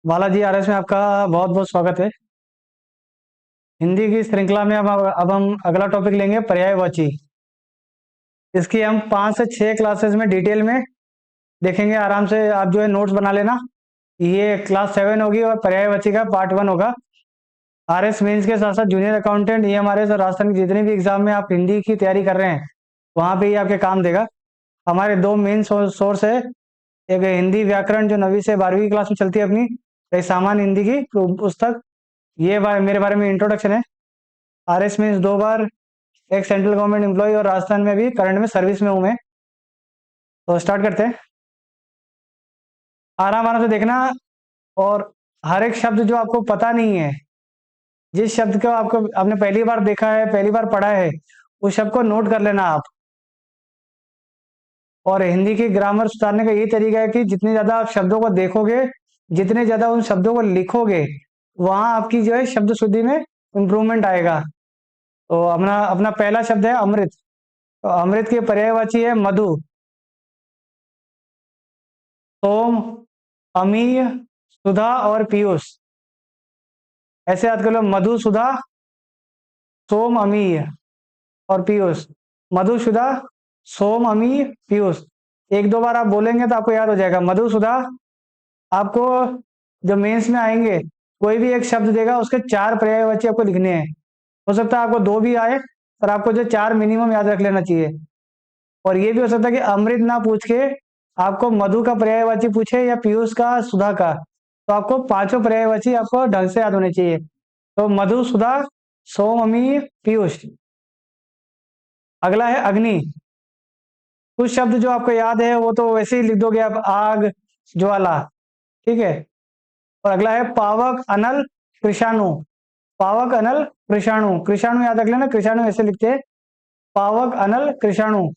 Balaji RS में आपका बहुत बहुत स्वागत है। हिंदी की श्रृंखला में अब हम अगला टॉपिक लेंगे पर्यायवाची। इसकी हम 5 से 6 क्लासेस में डिटेल में देखेंगे। आराम से आप जो है नोट्स बना लेना। ये क्लास 7 होगी और पर्यायवाची का पार्ट 1 होगा। आरएस मेंस के साथ साथ जूनियर अकाउंटेंट, ईएमआरएस और राजस्थान के जितने भी एग्जाम में आप हिंदी की तैयारी कर रहे हैं वहाँ पे ये आपके काम देगा। हमारे दो मेन सोर्स है। एक हिंदी व्याकरण जो 9वीं से 12वीं क्लास में चलती है अपनी, एक सामान्य हिंदी की पुस्तक। मेरे बारे में इंट्रोडक्शन है। आरएस मीन्स 2 बार एक सेंट्रल गवर्नमेंट एम्प्लॉय और राजस्थान में भी करंट में सर्विस में हूँ मैं। तो स्टार्ट करते हैं। आराम आराम से देखना। और हर एक शब्द जो आपको पता नहीं है, जिस शब्द को आपको आपने पहली बार देखा है, पहली बार पढ़ा है, उस शब्द को नोट कर लेना आप। और हिंदी की ग्रामर सुधारने का यही तरीका है कि जितने ज्यादा आप शब्दों को देखोगे, जितने ज्यादा उन शब्दों को लिखोगे, वहां आपकी जो है शब्द शुद्धि में इंप्रूवमेंट आएगा। तो अपना अपना पहला शब्द है अमृत। तो अमृत की पर्यायवाची है मधु, सोम, अमीय, सुधा और पीयूष। ऐसे याद कर लो, मधु, सुधा, सोम, अमीय और पीयूष। मधु, सुधा, सोम, अमीय, पीयूष। एक दो बार आप बोलेंगे तो आपको याद हो जाएगा। मधु, सुधा। आपको जो मेंस में आएंगे, कोई भी एक शब्द देगा, उसके 4 पर्यायवाची आपको लिखने हैं। हो सकता है आपको 2 भी आए, पर आपको जो 4 मिनिमम याद रख लेना चाहिए। और ये भी हो सकता है कि अमृत ना पूछ के आपको मधु का पर्यायवाची पूछे या पीयूष का, सुधा का। तो आपको 5 पर्यायवाची आपको ढंग से याद होने चाहिए। तो मधु, सुधा, सोम, अमी, पीयूष। अगला है अग्नि। कुछ शब्द जो आपको याद है वो तो वैसे ही लिख दोगे आप, आग, ज्वाला। ठीक है। और अगला है पावक, अनल, कृषाणु। पावक, अनल, कृषाणु। कृषाणु याद रख लेना, कृषाणु ऐसे लिखते हैं, पावक, अनल, कृषाणु।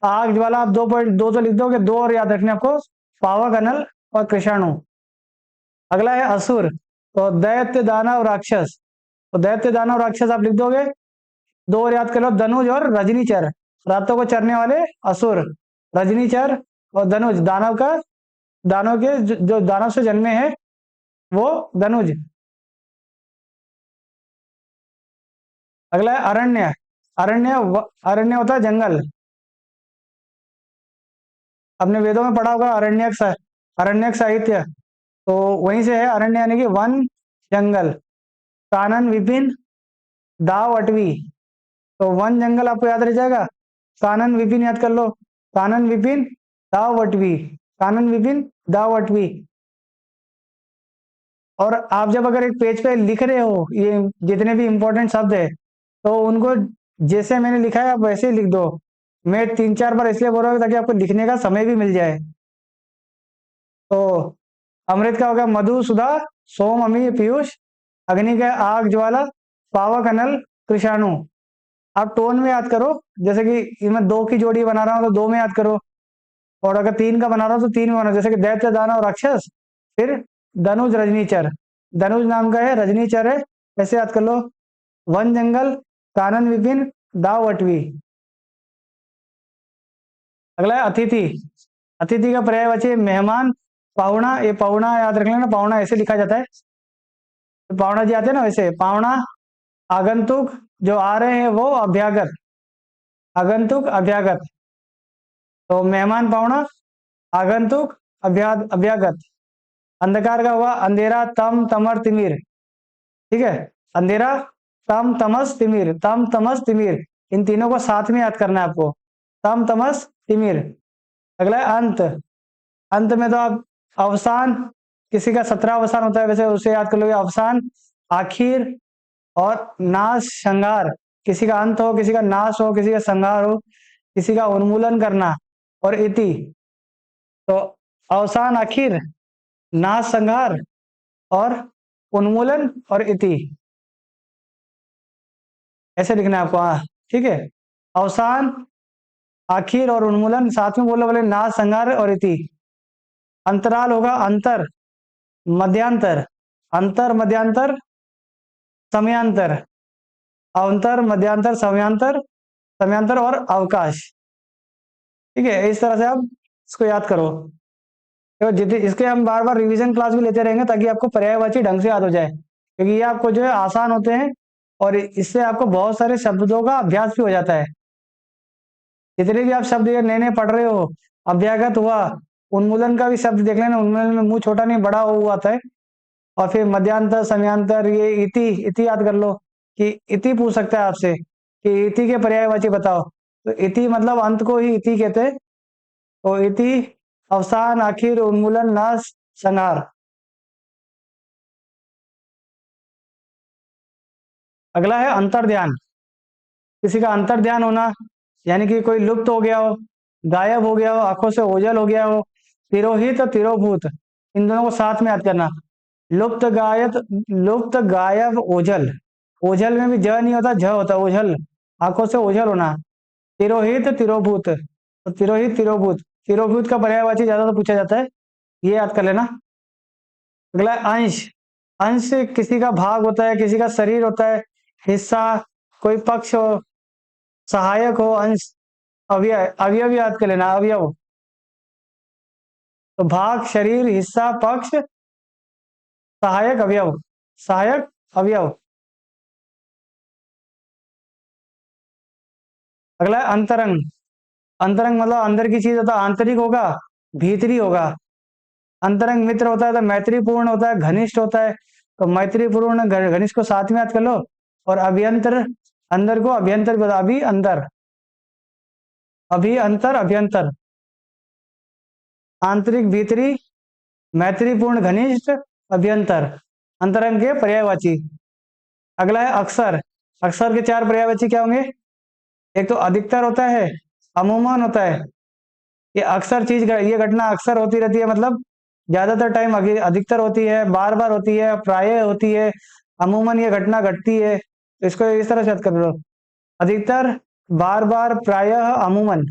आग, ज्वाला आप 2.2 तो लिख दोगे, 2 और याद रखने आपको, पावक, अनल और कृषाणु। अगला है असुर। तो दैत्य, दानव, राक्षस। तो दैत्य, दानव, राक्षस आप लिख दोगे, 2 और याद कर लो, धनुज और रजनीचर। रातों को चरने वाले असुर, रजनीचर और धनुज। दानव का, दानव के जो दानव से जन्मे हैं वो धनुज। अगला है अरण्य। अरण्य होता है जंगल। अपने वेदों में पढ़ा होगा अरण्यक साहित्य। तो वहीं से है अरण्य, यानी कि वन, जंगल। कानन, विपिन, दाव, अटवी। तो वन, जंगल आपको याद रह जाएगा। कानन, विपिन याद कर लो। कानन, विपिन, दाव, अटवी। कानन, विपिन, दाव, अटवी। और आप जब अगर एक पेज पे लिख रहे हो ये जितने भी इंपॉर्टेंट शब्द है, तो उनको जैसे मैंने लिखा है आप वैसे ही लिख दो। मैं 3-4 बार इसलिए बोल रहा हूँ ताकि आपको लिखने का समय भी मिल जाए। तो अमृत का होगा मधु, सुधा, सोम, अमी, पीयूष। अग्नि का आग, ज्वाला, पावक, अनल, कृषाणु। आप टोन में याद करो। जैसे कि मैं 2 की जोड़ी बना रहा हूँ तो 2 में याद करो। और अगर 3 का बना रहा हूँ तो 3 में बना, जैसे कि दैत्य, दानव, राक्षस, फिर धनुज, रजनीचर। धनुज नाम का है, रजनीचर है, ऐसे याद कर लो। वन, जंगल, कानन, विपिन, दाव, अटवी। अगला है अतिथि। अतिथि का पर्यायवाची है मेहमान, पाहुणा। ये पाहुणा याद रख लेना, पाहुणा ऐसे लिखा जाता है। तो पाहुणा जी आते हैं ना, वैसे पाहुणा। आगंतुक, जो आ रहे हैं वो अभ्यागत। आगंतुक, अभ्यागत। तो मेहमान, पाहुणा, आगंतुक, अभ्यागत। अंधकार का हुआ अंधेरा, तम, तमर, तिमिर। ठीक है। अंधेरा, तम, तमस, तिमिर। तम, तमस, तिमिर। इन तीनों को साथ में याद करना है आपको। तम, तमस, तिमिर। अगला है अंत। अंत में तो आप अवसान, किसी का 17 अवसान होता है, वैसे उसे याद कर लोगे, अवसान, आखिर और नाश, संहार। किसी का अंत हो, किसी का नाश हो, किसी का संहार हो, किसी का उन्मूलन करना। और इति, तो अवसान, आखिर, नाश, संहार और उन्मूलन और इति। ऐसे लिखना है आपको। हाँ, ठीक है। अवसान, आखिर और उन्मूलन साथ में बोलो, बोले नाश, संहार और इति। अंतराल होगा अंतर, मध्यांतर। अंतर, मध्यांतर, समयांतर। अंतर, मध्यांतर, समयांतर, समयांतर और अवकाश। ठीक है। इस तरह से आप इसको याद करो। तो जितने इसके हम बार बार रिवीजन क्लास भी लेते रहेंगे ताकि आपको पर्यायवाची ढंग से याद हो जाए, क्योंकि ये आपको जो है आसान होते हैं और इससे आपको बहुत सारे शब्दों का अभ्यास भी हो जाता है। जितने भी आप शब्द ये नए नए पढ़ रहे हो, अभ्यागत हुआ, उन्मूलन का भी शब्द देख लेना, उन्मूलन में मुंह छोटा नहीं बड़ा हुआ आता है। और फिर मध्यांतर, समयांतर, ये इति, इति याद कर लो कि इति पूछ सकता है आपसे कि इति के पर्यायवाची बताओ, तो इति मतलब अंत को ही इति कहते हैं। तो इति अवसान, आखिर, उन्मूलन, नाश, संहार। अगला है अंतर्ध्यान। किसी का अंतर्ध्यान होना, यानी कि कोई लुप्त हो गया हो, गायब हो गया हो, आंखों से ओझल हो गया हो। तिरोहित और तिरोभूत, इन दोनों को साथ में याद करना। लुप्त, गायब, लुप्त, गायब, ओझल। ओझल में भी ज नहीं होता, झ होता है, ओझल, आंखों से ओझल होना। तिरोहित, तिरोभूत, तो तिरोहित, तिरोभूत। तिरोभूत का पर्यायवाची ज्यादा तो पूछा जाता है, ये याद कर लेना। अगला है अंश। अंश किसी का भाग होता है, किसी का शरीर होता है, हिस्सा, कोई पक्ष हो, सहायक हो, अंश। अवयव, अवयव याद कर लेना, अवयव। तो भाग, शरीर, हिस्सा, पक्ष, सहायक, अवयव। सहायक, अवयव। अगला है अंतरंग। अंतरंग मतलब अंदर की चीज होता है, आंतरिक होगा, भीतरी होगा। अंतरंग मित्र होता है तो मैत्रीपूर्ण होता है, घनिष्ठ होता है। तो मैत्रीपूर्ण घनिष्ठ को साथ में याद कर लो। और अभ्यंतर, अंदर को अभ्यंतर बता, अभी अंतर, अभी अंतर, अभ्यंतर। आंतरिक, भीतरी, मैत्रीपूर्ण, घनिष्ठ, अभ्यंतर, अंतरंग के पर्यायवाची। अगला है अक्सर। अक्सर के चार पर्यायवाची क्या होंगे? एक तो अधिकतर होता है, अमूमन होता है, ये अक्सर चीज, ये घटना अक्सर होती रहती है, मतलब ज्यादातर टाइम अधिकतर होती है, बार बार होती है, प्राय होती है। अमूमन ये घटना घटती है, तो इसको इस तरह से याद कर लो। अधिकतर, बार बार, प्रायः, अमूमन।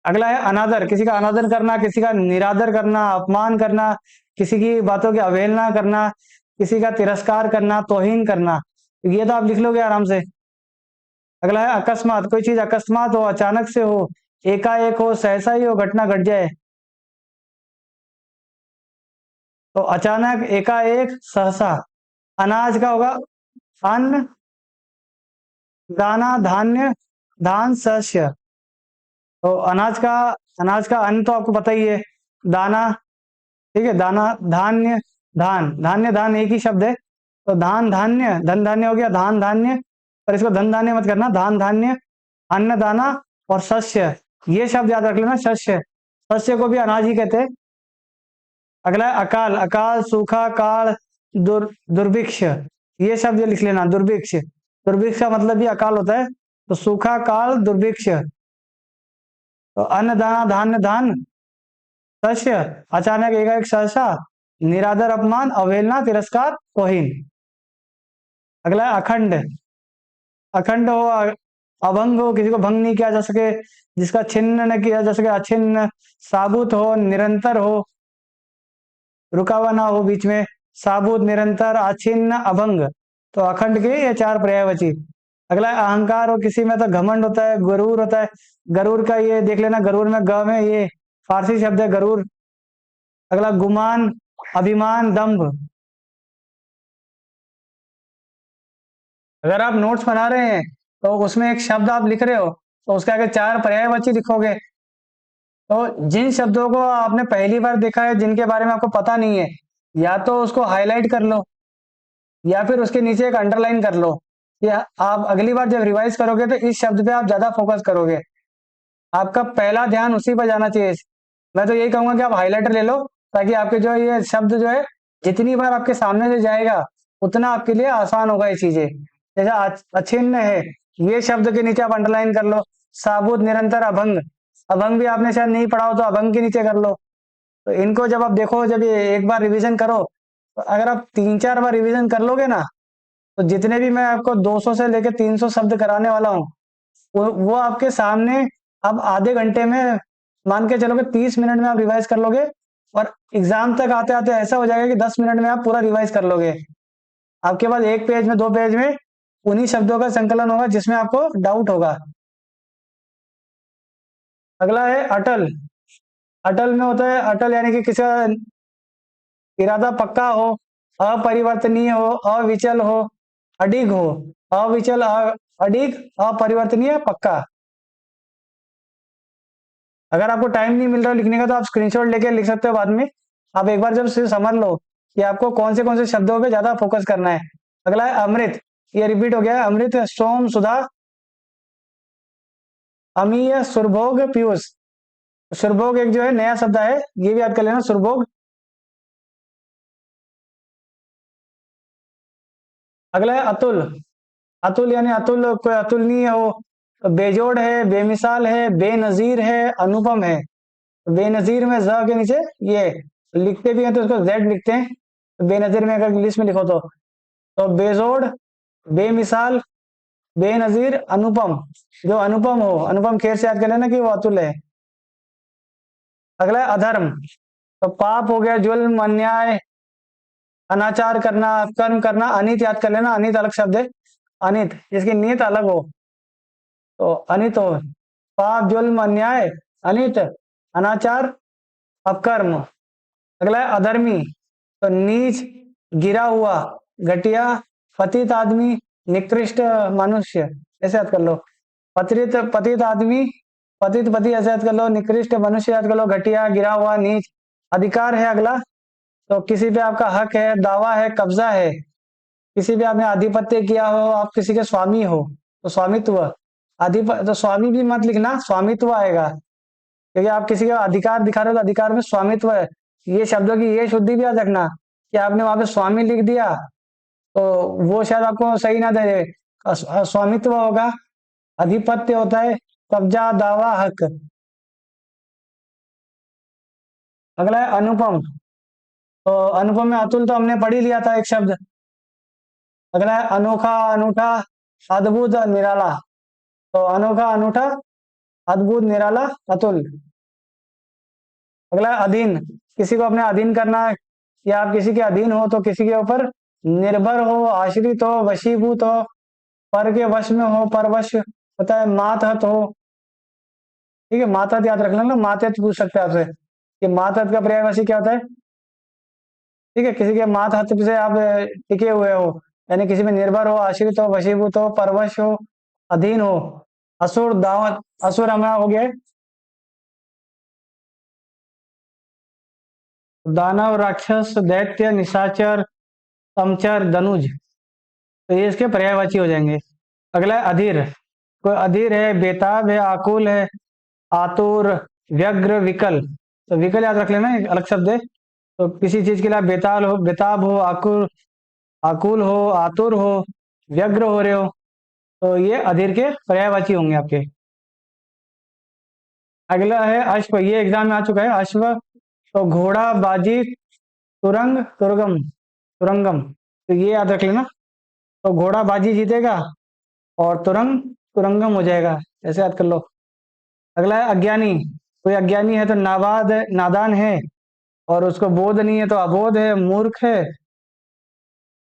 अगला है अनादर। किसी का अनादर करना, किसी का निरादर करना, अपमान करना, किसी की बातों की अवहेलना करना, किसी का तिरस्कार करना, तौहीन करना। ये तो आप लिख लोगे आराम से। अगला है अकस्मात। कोई चीज अकस्मात हो, अचानक से हो, एकाएक हो, सहसा ही हो, घटना घट जाए। तो अचानक, एकाएक, सहसा। अनाज का होगा अन्न, दाना, धान्य, धान, शस्य। तो अनाज का अन्न तो आपको पता ही है, दाना, ठीक है, दाना, धान्य, धान, धान्य, धान एक ही शब्द है। तो धान, धान्य, धन धान्य हो गया, धान धान्य। पर इसको धन धान्य मत करना, धान धान्य, अन्न, दाना, और शस्य। ये शब्द याद रख लेना, शस्य। शस्य को भी अनाज ही कहते हैं। अगला है अकाल। अकाल, सूखा, काल, दुर्भिक्ष। ये शब्द ये लिख लेना, दुर्भिक्ष। दुर्भिक्ष का मतलब भी अकाल होता है। तो सूखा, काल, दुर्भिक्ष। तो अन्न, दाना, धान्य, धान, शस्य, अचानक, एकाएक, सहसा, निरादर, अपमान, अवहेलना, तिरस्कार, तौहीन। अगला है अखंड। अखंड हो, अभंग हो, किसी को भंग नहीं किया जा सके, जिसका छिन्न न किया जा सके, अछिन्न। साबुत हो, निरंतर हो, रुका हुआ ना हो बीच में। साबुत, निरंतर, अछिन्न, अभंग। तो अखंड के ये चार पर्यायवाची। अगला है अहंकार हो, किसी में तो घमंड होता है, गरूर होता है। गरूर का ये देख लेना, गरूर में ग में ये फारसी शब्द है, गरूर। अगला गुमान, अभिमान, दंभ। अगर आप नोट्स बना रहे हैं तो उसमें एक शब्द आप लिख रहे हो, तो उसके आगे चार पर्यायवाची लिखोगे। तो जिन शब्दों को आपने पहली बार देखा है, जिनके बारे में आपको पता नहीं है, या तो उसको हाईलाइट कर लो, या फिर उसके नीचे एक अंडरलाइन कर लो, या आप अगली बार जब रिवाइज करोगे तो इस शब्द पे आप ज्यादा फोकस करोगे। आपका पहला ध्यान उसी पर जाना चाहिए। मैं तो यही कहूंगा कि आप हाईलाइटर ले लो, ताकि आपके जो ये शब्द जो है, जितनी बार आपके सामने से जाएगा उतना आपके लिए आसान होगा ये चीजें। जैसे अछिन्न है, ये शब्द के नीचे आप अंडरलाइन कर लो। साबुत, निरंतर, अभंग। अभंग भी आपने शायद नहीं पढ़ा हो तो अभंग के नीचे कर लो। तो इनको जब आप देखो, जब ये एक बार रिवीजन करो, तो अगर आप 3-4 बार रिवीजन कर लोगे ना, तो जितने भी मैं आपको 200 से लेकर 300 शब्द कराने वाला हूँ, वो आपके सामने, आप आधे घंटे में, मान के चलोगे 30 मिनट में आप रिवाइज कर लोगे। और एग्जाम तक आते आते ऐसा हो जाएगा कि 10 मिनट में आप पूरा रिवाइज कर लोगे। आपके पास एक पेज में, 2 पेज में उन्हीं शब्दों का संकलन होगा जिसमें आपको डाउट होगा। अगला है अटल। अटल में होता है, अटल यानी कि किसी का इरादा पक्का हो, अपरिवर्तनीय हो, अविचल हो, अडिग हो। अविचल, अडिग, अपरिवर्तनीय, पक्का। अगर आपको टाइम नहीं मिल रहा लिखने का तो आप स्क्रीनशॉट लेके लिख सकते हो बाद में। आप एक बार जब से समझ लो कि आपको कौन से शब्दों पे ज्यादा फोकस करना है। अगला है अमृत। ये रिपीट हो गया है, अमृत, सोम, सुधा, अमीय, सुरभोग, पीयूष। सुरभोग एक जो है नया शब्द है, ये भी याद कर लेना, सुरभोग। अगला है अतुल। अतुल यानी अतुल, कोई अतुलनीय हो, बेजोड़ है, बेमिसाल है, बेनजीर है, अनुपम है। बेनजीर में ज के नीचे ये लिखते भी हैं तो उसको जेड लिखते हैं, तो बेनजीर में अगर इंग्लिश में लिखो तो बेजोड़, बेमिसाल, बेनजीर, अनुपम। जो अनुपम हो, अनुपम खेर से याद कर लेना कि वो अतुल है। अगला है अधर्म। तो पाप हो गया, जुल्म, अन्याय, अनाचार करना, कर्म करना। अनित याद कर लेना, अनित अलग शब्द है। अनित जिसकी नीयत अलग हो तो अनित हो। पाप, जुल्म, अन्याय, अनित, अनाचार, अपकर्म। अगला है अधर्मी। तो नीच, गिरा हुआ, घटिया, पतित आदमी, निकृष्ट मनुष्य, ऐसे याद कर लो। पतित पतित आदमी, पतित पति ऐसे याद कर लो, निकृष्ट मनुष्य याद कर लो, घटिया, गिरा हुआ, नीच। अधिकार है अगला। तो किसी पे आपका हक है, दावा है, कब्जा है। किसी पे आपने आधिपत्य किया हो, आप किसी के स्वामी हो तो स्वामित्व। तो स्वामी भी मत लिखना, स्वामित्व आएगा, क्योंकि आप किसी का अधिकार दिखा रहे हो तो अधिकार में स्वामित्व है। ये शब्दों की ये शुद्धि भी याद रखना कि आपने वहां पे स्वामी लिख दिया तो वो शायद आपको सही ना दे। स्वामित्व होगा, अधिपत्य होता है, कब्जा, दावा, हक। अगला है अनुपम। तो अनुपम में अतुल तो हमने पढ़ ही लिया था एक शब्द। अगला है अनोखा, अनूठा, अद्भुत, निराला। तो अनोखा, अनूठा, अद्भुत, निराला, अतुल। अगला है अधीन। किसी को अपने अधीन करना है, या आप किसी के अधीन हो तो किसी के ऊपर निर्भर हो, आश्रित हो, वशीभूत हो, पर के वश में हो, परवश होता है, मातहत हो। ठीक है, मातहत याद रख लेना, मातहत पूछ सकते हैं आपसे कि मातहत का पर्यायवाची क्या होता है। ठीक है, किसी के मातहत से आप टिके हुए हो, यानी किसी में निर्भर हो, आश्रित हो, वशीभूत हो, परवश हो, अधीन हो। असुर, दावत, असुर हमारा हो गया है। दानव, राक्षस, दैत्य, निशाचर, तमचर, दनुज। तो ये इसके पर्यायवाची हो जाएंगे। अगला है अधीर। कोई अधीर है, बेताब है, आकुल है, आतुर, व्यग्र, विकल। तो विकल याद रख लेना, एक अलग शब्द है। तो किसी चीज के लिए आप बेताब हो, आकुल, आकुल हो, आतुर हो, व्यग्र हो रहे हो, तो ये अधीर के पर्यायवाची होंगे आपके। अगला है अश्व। ये एग्जाम में आ चुका है, अश्व। तो घोड़ा, बाजी, तुरंग, तुरगम, तुरंगम। तो ये याद रख लेना। तो घोड़ा बाजी जीतेगा और तुरंग तुरंगम हो जाएगा, ऐसे याद कर लो। अगला है अज्ञानी। कोई अज्ञानी है तो नाबाद है, नादान है, और उसको बोध नहीं है तो अबोध है, मूर्ख है।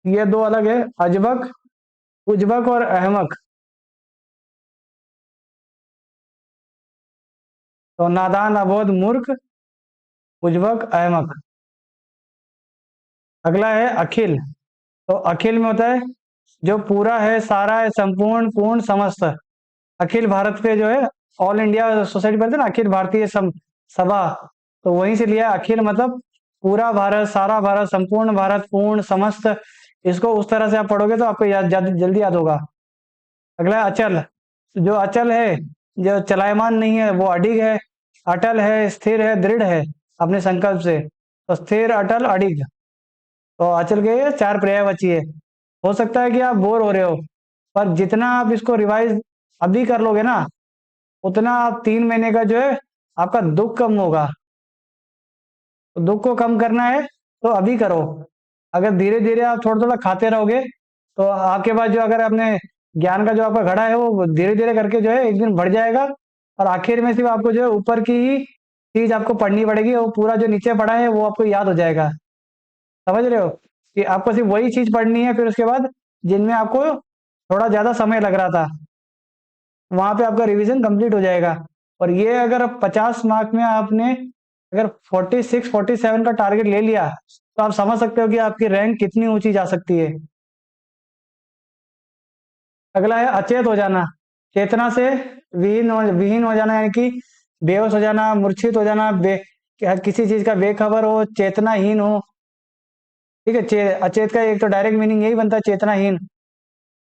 ये दो अलग है, अजबक, उजबक और अहमक। तो नादान, अबोध, मूर्ख, उजबक, अहमक। अगला है अखिल। तो अखिल में होता है जो पूरा है, सारा है, संपूर्ण, पूर्ण, समस्त। अखिल भारत पे जो है, ऑल इंडिया सोसाइटी पढ़ते हैं ना, अखिल भारतीय सभा, तो वहीं से लिया है। अखिल मतलब पूरा भारत, सारा भारत, संपूर्ण भारत, पूर्ण, समस्त। इसको उस तरह से आप पढ़ोगे तो आपको याद जल्दी याद होगा। अगला है अचल। जो अचल है, जो चलायमान नहीं है, वो अडिग है। अटल है, स्थिर है, दृढ़ है अपने संकल्प से। तो स्थिर, अटल, अडिग। तो अचल के ये चार पर्यायवाची है। हो सकता है कि आप बोर हो रहे हो, पर जितना आप इसको रिवाइज अभी कर लोगे ना, उतना आप 3 महीने का जो है आपका दुख कम होगा। तो दुख को कम करना है तो अभी करो। अगर धीरे धीरे आप थोड़ा थोड़ा खाते रहोगे तो आपके पास जो, अगर आपने ज्ञान का जो आपका घड़ा है वो धीरे धीरे करके जो है एक दिन बढ़ जाएगा, और आखिर में सिर्फ आपको जो है ऊपर की ही चीज आपको पढ़नी पड़ेगी, वो पूरा जो नीचे पढ़ा है वो आपको याद हो जाएगा। समझ रहे हो कि आपको सिर्फ वही चीज पढ़नी है, फिर उसके बाद जिनमें आपको थोड़ा ज्यादा समय लग रहा था वहां पे आपका रिवीजन कंप्लीट हो जाएगा। और ये अगर 50 मार्क में आपने अगर 46 47 का टारगेट ले लिया तो आप समझ सकते हो कि आपकी रैंक कितनी ऊंची जा सकती है। अगला है अचेत हो जाना। चेतना से विहीन हो जाना, यानी कि बेहोश हो जाना, मूर्छित हो जाना, किसी चीज का बेखबर हो, चेतनाहीन हो। ठीक है, अचेत का एक तो डायरेक्ट मीनिंग यही बनता है, चेतनाहीन।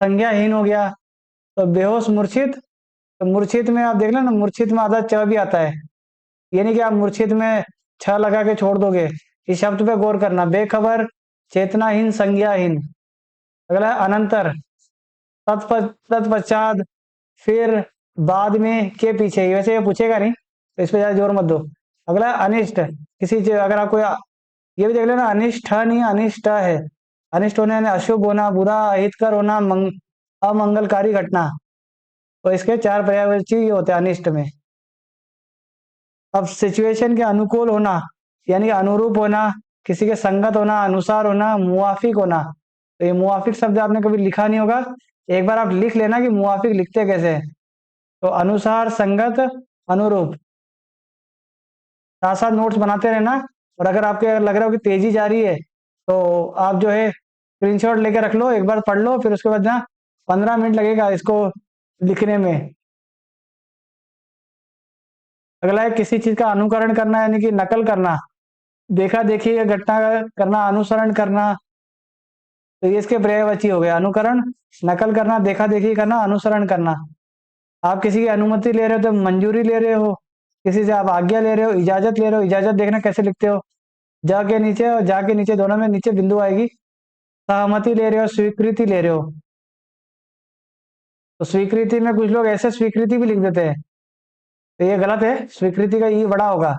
संज्ञाहीन हो गया, तो बेहोश, मूर्छित। तो मूर्छित में आप देख लो ना, मूर्छित में आधा च भी आता है, ये नहीं कि आप मूर्छित में छ लगा के छोड़ दोगे। इस शब्द पे गौर करना, बेखबर, चेतनाहीन, संज्ञाहीन। अगला है अनंतर, तत्पश्चात, फिर, बाद में, के पीछे। वैसे ये पूछेगा नहीं तो इस पे ज्यादा जोर मत दो। अगला है अनिष्ट, किसी चीज अगर आपको ये भी देख लेना, अनिष्ट नहीं, अनिष्ट है। अनिष्ट होने यानी अशुभ होना, बुरा, अहितकर होना, अमंगलकारी घटना। तो इसके 4 पर्यायवाची ये होते हैं अनिष्ट में। अब सिचुएशन के अनुकूल होना, यानी अनुरूप होना, किसी के संगत होना, अनुसार होना, मुवाफिक होना। तो ये मुवाफिक शब्द आपने कभी लिखा नहीं होगा, एक बार आप लिख लेना कि मुवाफिक लिखते कैसे हैं। तो अनुसार, संगत, अनुरूप। साथ साथ नोट्स बनाते रहना, और अगर आपके अगर लग रहा हो कि तेजी जा रही है तो आप जो है स्क्रीनशॉट लेके रख लो, एक बार पढ़ लो, फिर उसके बाद ना 15 मिनट लगेगा इसको लिखने में। अगला है किसी चीज का अनुकरण करना, यानी कि नकल करना, देखा देखी या घटना करना, अनुसरण करना। तो ये इसके पर्यायवाची हो गया, अनुकरण, नकल करना, देखा देखी करना, अनुसरण करना। आप किसी की अनुमति ले रहे हो तो मंजूरी ले रहे हो, किसी से आप आज्ञा ले रहे हो, इजाजत ले रहे हो। इजाजत देखना कैसे लिखते हो, जा के नीचे और जा के नीचे दोनों में नीचे बिंदु आएगी। सहमति ले रहे हो, स्वीकृति ले रहे हो। तो स्वीकृति में कुछ लोग ऐसे स्वीकृति भी लिख देते हैं, तो ये गलत है, स्वीकृति का ई बड़ा होगा।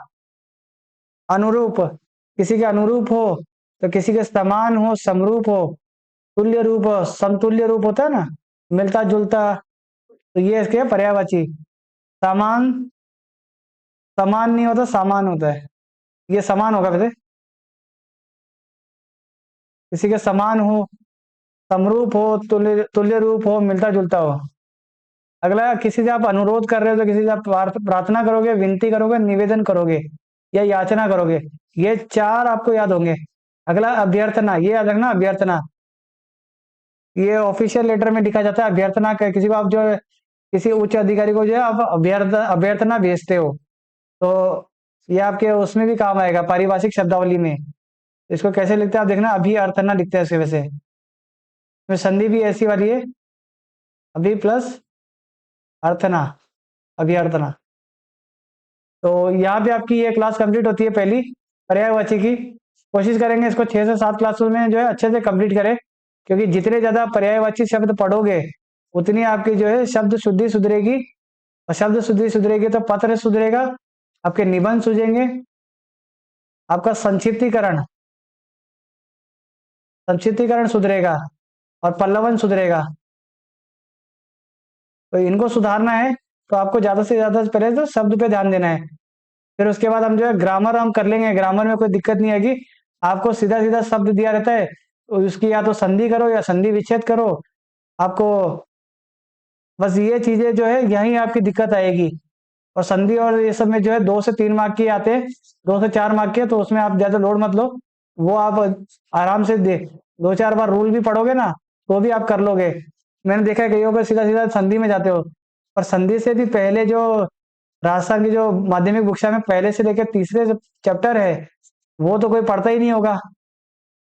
अनुरूप, किसी के अनुरूप हो, तो किसी के समान हो, समरूप हो। तुल्य रूप हो, समतुल्य रूप होता है ना, मिलता जुलता। तो ये इसके पर्यायवाची। समान, समान नहीं होता, समान होता है, ये समान होगा वैसे। किसी के समान हो, समरूप हो, तुल्य तुल्य रूप हो, मिलता जुलता हो। अगला, किसी से आप अनुरोध कर रहे हो तो किसी से आप प्रार्थना करोगे, विनती करोगे, निवेदन करोगे या याचना करोगे। ये 4 आपको याद होंगे। अगला अभ्यर्थना, ये याद रखना, अभ्यर्थना। ये ऑफिशियल लेटर में लिखा जाता है अभ्यर्थना का, किसी को आप जो है किसी उच्च अधिकारी को जो है आप अभ्यर्थना भेजते हो, तो ये आपके उसमें भी काम आएगा, पारिभाषिक शब्दावली में। इसको कैसे लिखते हैं आप देखना, अभी अर्थना लिखते हैं इसके वैसे। इसमें संधि भी ऐसी वाली है, अभी प्लस अर्थना, अभिअर्थना। तो यहाँ पे आपकी ये क्लास कंप्लीट होती है पहली पर्यायवाची की। कोशिश करेंगे इसको 6 से 7 क्लासों में जो है अच्छे से कंप्लीट करें, क्योंकि जितने ज्यादा पर्यायवाची शब्द पढ़ोगे उतनी आपकी जो है शब्द शुद्धि सुधरेगी, और शब्द शुद्धि सुधरेगी तो पत्र सुधरेगा, आपके निबंध सुझेंगे, आपका संक्षिप्तीकरण सुधरेगा, और पल्लवन सुधरेगा। तो इनको सुधारना है तो आपको ज्यादा से ज्यादा पहले तो शब्द पे ध्यान देना है, फिर उसके बाद हम जो है ग्रामर हम कर लेंगे, ग्रामर में कोई दिक्कत नहीं आएगी। आपको सीधा सीधा शब्द दिया रहता है, तो उसकी या तो संधि करो या संधि विच्छेद करो। आपको बस ये चीजें जो है यही आपकी दिक्कत आएगी। और संधि और ये सब में जो है 2 से 3 मार्क की आते हैं, 2 से 4 मार्क के, तो उसमें आप ज्यादा लोड मत लो। वो आप आराम से 2-4 बार रूल भी पढ़ोगे ना तो भी आप कर लोगे। मैंने देखा है कईयों को सीधा सीधा संधि में जाते हो, और संधि से भी पहले जो राजस्थान की जो माध्यमिक शिक्षा में पहले से लेकर तीसरे चैप्टर है वो तो कोई पढ़ता ही नहीं होगा।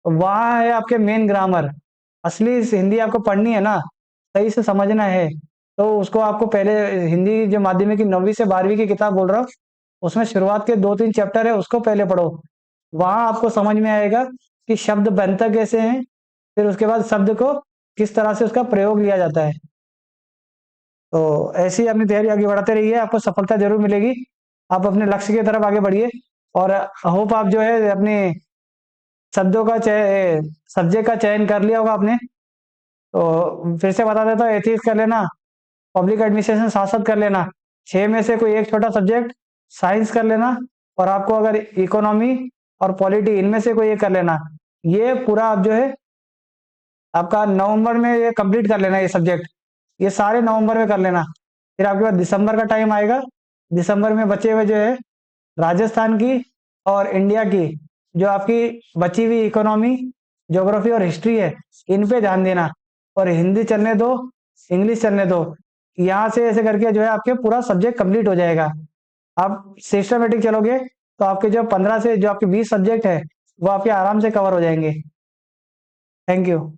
वहां है आपके मेन ग्रामर, असली हिंदी आपको पढ़नी है ना, सही से समझना है, तो उसको आपको पहले हिंदी जो माध्यमिक की 9वीं से 12वीं की किताब बोल रहा हूँ, उसमें शुरुआत के 2-3 चैप्टर है, उसको पहले पढ़ो। वहां आपको समझ में आएगा कि शब्द बनता कैसे हैं, फिर उसके बाद शब्द को किस तरह से उसका प्रयोग लिया जाता है। तो ऐसी अपनी तैयारी आगे बढ़ाते रहिए, आपको सफलता जरूर मिलेगी। आप अपने लक्ष्य की तरफ आगे बढ़िए, और होप आप जो है अपने शब्दों का चयन, सब्जेक्ट का चयन कर लिया होगा आपने। तो फिर से बता देता हूँ, एथिक्स कर लेना, पब्लिक एडमिनिस्ट्रेशन साथ साथ कर लेना, 6 में से कोई एक छोटा सब्जेक्ट साइंस कर लेना, और आपको अगर इकोनॉमी और पॉलिटी इनमें से कोई एक कर लेना। ये पूरा आप जो है आपका नवंबर में ये कंप्लीट कर लेना, ये सब्जेक्ट ये सारे नवंबर में कर लेना। फिर आपके पास दिसंबर का टाइम आएगा, दिसंबर में बचे हुए जो है राजस्थान की और इंडिया की जो आपकी बची हुई इकोनॉमी, ज्योग्राफी और हिस्ट्री है, इन पे ध्यान देना। और हिंदी चलने दो, इंग्लिश चलने दो। यहाँ से ऐसे करके जो है आपके पूरा सब्जेक्ट कंप्लीट हो जाएगा। आप सिस्टमेटिक चलोगे तो आपके जो 15 से जो आपके 20 सब्जेक्ट है वो आपके आराम से कवर हो जाएंगे। Thank you.